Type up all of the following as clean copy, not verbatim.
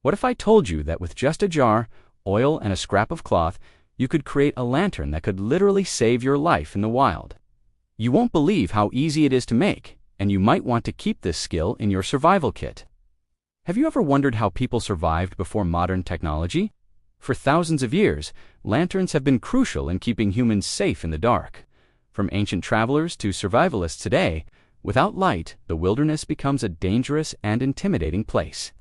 What if I told you that with just a jar, oil, and a scrap of cloth, you could create a lantern that could literally save your life in the wild? You won't believe how easy it is to make, and you might want to keep this skill in your survival kit. Have you ever wondered how people survived before modern technology? For thousands of years, lanterns have been crucial in keeping humans safe in the dark. From ancient travelers to survivalists today, without light, the wilderness becomes a dangerous and intimidating place.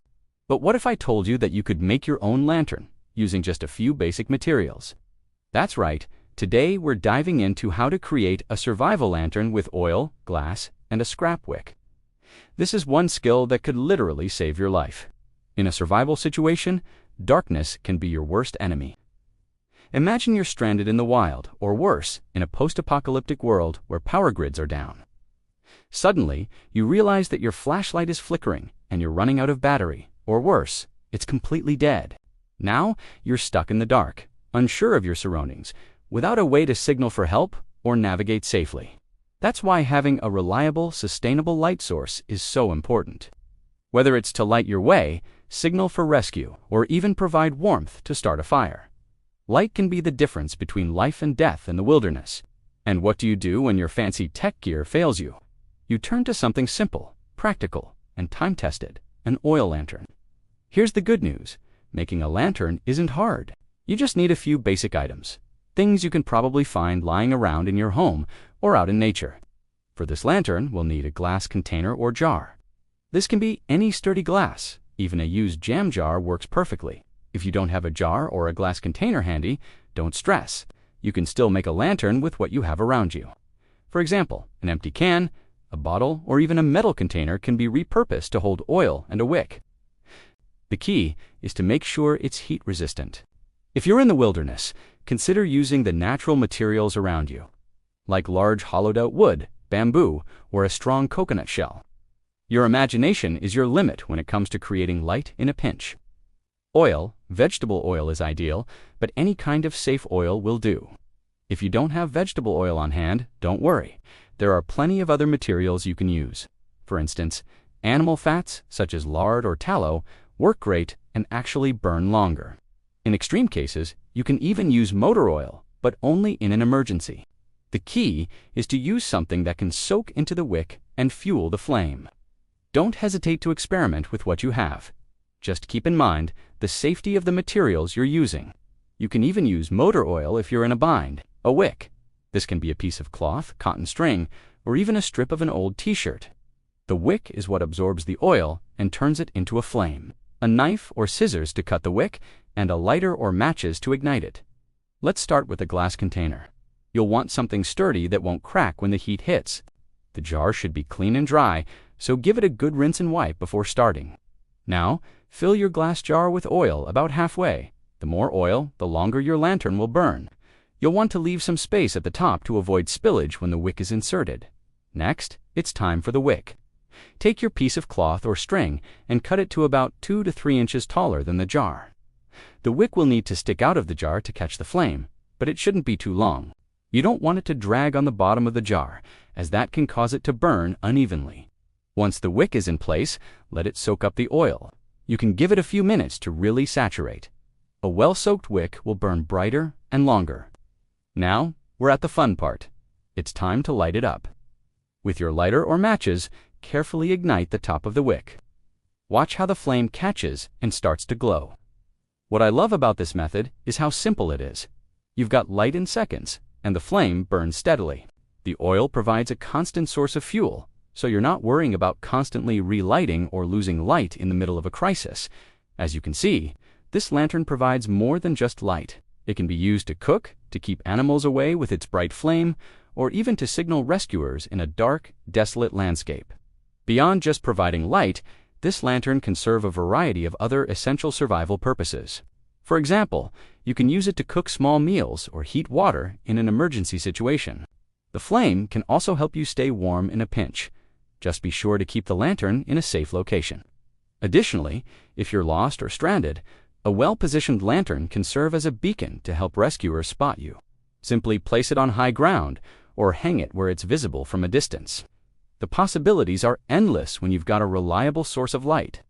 But what if I told you that you could make your own lantern using just a few basic materials? That's right. Today we're diving into how to create a survival lantern with oil, glass, and a scrap wick. This is one skill that could literally save your life. In a survival situation, darkness can be your worst enemy. Imagine you're stranded in the wild, or worse, in a post-apocalyptic world where power grids are down. Suddenly, you realize that your flashlight is flickering and you're running out of battery, or worse, it's completely dead. Now, you're stuck in the dark, unsure of your surroundings, without a way to signal for help or navigate safely. That's why having a reliable, sustainable light source is so important. Whether it's to light your way, signal for rescue, or even provide warmth to start a fire, light can be the difference between life and death in the wilderness. And what do you do when your fancy tech gear fails you? You turn to something simple, practical, and time-tested, an oil lantern. Here's the good news. Making a lantern isn't hard. You just need a few basic items, things you can probably find lying around in your home or out in nature. For this lantern, we'll need a glass container or jar. This can be any sturdy glass. Even a used jam jar works perfectly. If you don't have a jar or a glass container handy, don't stress. You can still make a lantern with what you have around you. For example, an empty can, a bottle, or even a metal container can be repurposed to hold oil and a wick. The key is to make sure it's heat resistant. If you're in the wilderness, consider using the natural materials around you, like large hollowed-out wood, bamboo, or a strong coconut shell. Your imagination is your limit when it comes to creating light in a pinch. Oil, vegetable oil is ideal, but any kind of safe oil will do. If you don't have vegetable oil on hand, don't worry. There are plenty of other materials you can use. For instance, animal fats, such as lard or tallow, work great and actually burn longer. In extreme cases, you can even use motor oil, but only in an emergency. The key is to use something that can soak into the wick and fuel the flame. Don't hesitate to experiment with what you have. Just keep in mind the safety of the materials you're using. You can even use motor oil if you're in a bind, a wick. This can be a piece of cloth, cotton string, or even a strip of an old t-shirt. The wick is what absorbs the oil and turns it into a flame. A knife or scissors to cut the wick, and a lighter or matches to ignite it. Let's start with a glass container. You'll want something sturdy that won't crack when the heat hits. The jar should be clean and dry, so give it a good rinse and wipe before starting. Now, fill your glass jar with oil about halfway. The more oil, the longer your lantern will burn. You'll want to leave some space at the top to avoid spillage when the wick is inserted. Next, it's time for the wick. Take your piece of cloth or string and cut it to about 2 to 3 inches taller than the jar. The wick will need to stick out of the jar to catch the flame, but it shouldn't be too long. You don't want it to drag on the bottom of the jar, as that can cause it to burn unevenly. Once the wick is in place, let it soak up the oil. You can give it a few minutes to really saturate. A well-soaked wick will burn brighter and longer. Now, we're at the fun part. It's time to light it up. With your lighter or matches, carefully ignite the top of the wick. Watch how the flame catches and starts to glow. What I love about this method is how simple it is. You've got light in seconds, and the flame burns steadily. The oil provides a constant source of fuel, so you're not worrying about constantly relighting or losing light in the middle of a crisis. As you can see, this lantern provides more than just light. It can be used to cook, to keep animals away with its bright flame, or even to signal rescuers in a dark, desolate landscape. Beyond just providing light, this lantern can serve a variety of other essential survival purposes. For example, you can use it to cook small meals or heat water in an emergency situation. The flame can also help you stay warm in a pinch. Just be sure to keep the lantern in a safe location. Additionally, if you're lost or stranded, a well-positioned lantern can serve as a beacon to help rescuers spot you. Simply place it on high ground or hang it where it's visible from a distance. The possibilities are endless when you've got a reliable source of light.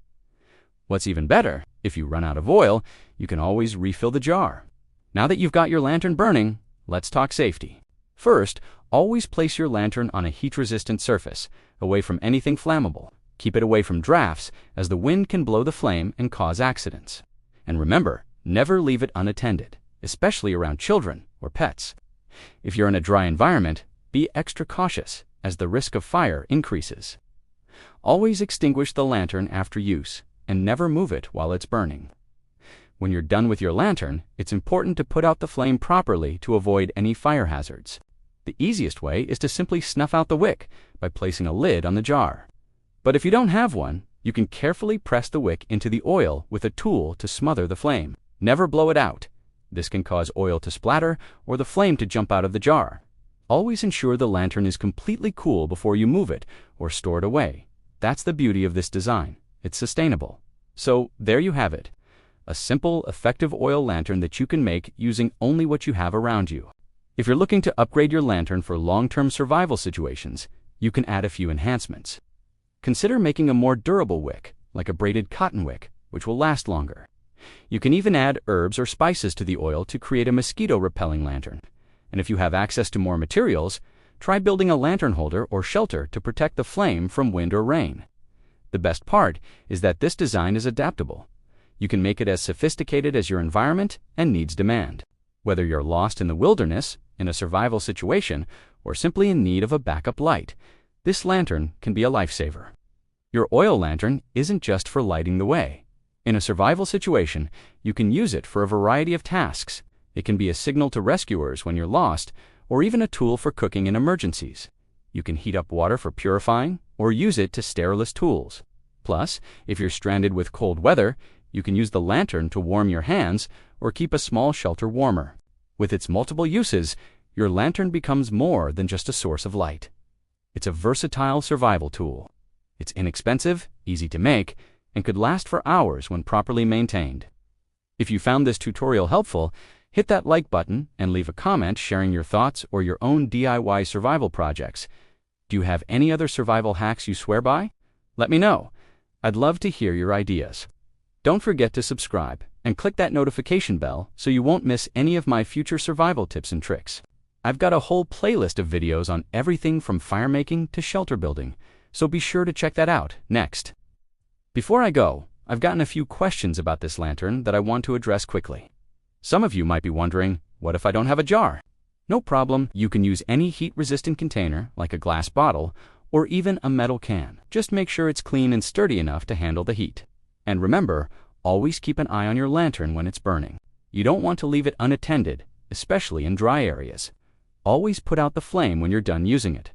What's even better, if you run out of oil, you can always refill the jar. Now that you've got your lantern burning, let's talk safety. First, always place your lantern on a heat-resistant surface, away from anything flammable. Keep it away from drafts, as the wind can blow the flame and cause accidents. And remember, never leave it unattended, especially around children or pets. If you're in a dry environment, be extra cautious, as the risk of fire increases. Always extinguish the lantern after use, and never move it while it's burning. When you're done with your lantern, it's important to put out the flame properly to avoid any fire hazards. The easiest way is to simply snuff out the wick by placing a lid on the jar. But if you don't have one, you can carefully press the wick into the oil with a tool to smother the flame. Never blow it out. This can cause oil to splatter or the flame to jump out of the jar. Always ensure the lantern is completely cool before you move it or store it away. That's the beauty of this design. It's sustainable. So there you have it. A simple, effective oil lantern that you can make using only what you have around you. If you're looking to upgrade your lantern for long-term survival situations, you can add a few enhancements. Consider making a more durable wick, like a braided cotton wick, which will last longer. You can even add herbs or spices to the oil to create a mosquito-repelling lantern. And if you have access to more materials, try building a lantern holder or shelter to protect the flame from wind or rain. The best part is that this design is adaptable. You can make it as sophisticated as your environment and needs demand. Whether you're lost in the wilderness, in a survival situation, or simply in need of a backup light, this lantern can be a lifesaver. Your oil lantern isn't just for lighting the way. In a survival situation, you can use it for a variety of tasks. It can be a signal to rescuers when you're lost, or even a tool for cooking in emergencies. You can heat up water for purifying, or use it to sterilize tools. Plus, if you're stranded with cold weather, you can use the lantern to warm your hands or keep a small shelter warmer. With its multiple uses, your lantern becomes more than just a source of light. It's a versatile survival tool. It's inexpensive, easy to make, and could last for hours when properly maintained. If you found this tutorial helpful, hit that like button and leave a comment sharing your thoughts or your own DIY survival projects. Do you have any other survival hacks you swear by? Let me know. I'd love to hear your ideas. Don't forget to subscribe and click that notification bell so you won't miss any of my future survival tips and tricks. I've got a whole playlist of videos on everything from fire making to shelter building, so be sure to check that out next. Before I go, I've gotten a few questions about this lantern that I want to address quickly. Some of you might be wondering, what if I don't have a jar? No problem, you can use any heat-resistant container, like a glass bottle, or even a metal can. Just make sure it's clean and sturdy enough to handle the heat. And remember, always keep an eye on your lantern when it's burning. You don't want to leave it unattended, especially in dry areas. Always put out the flame when you're done using it.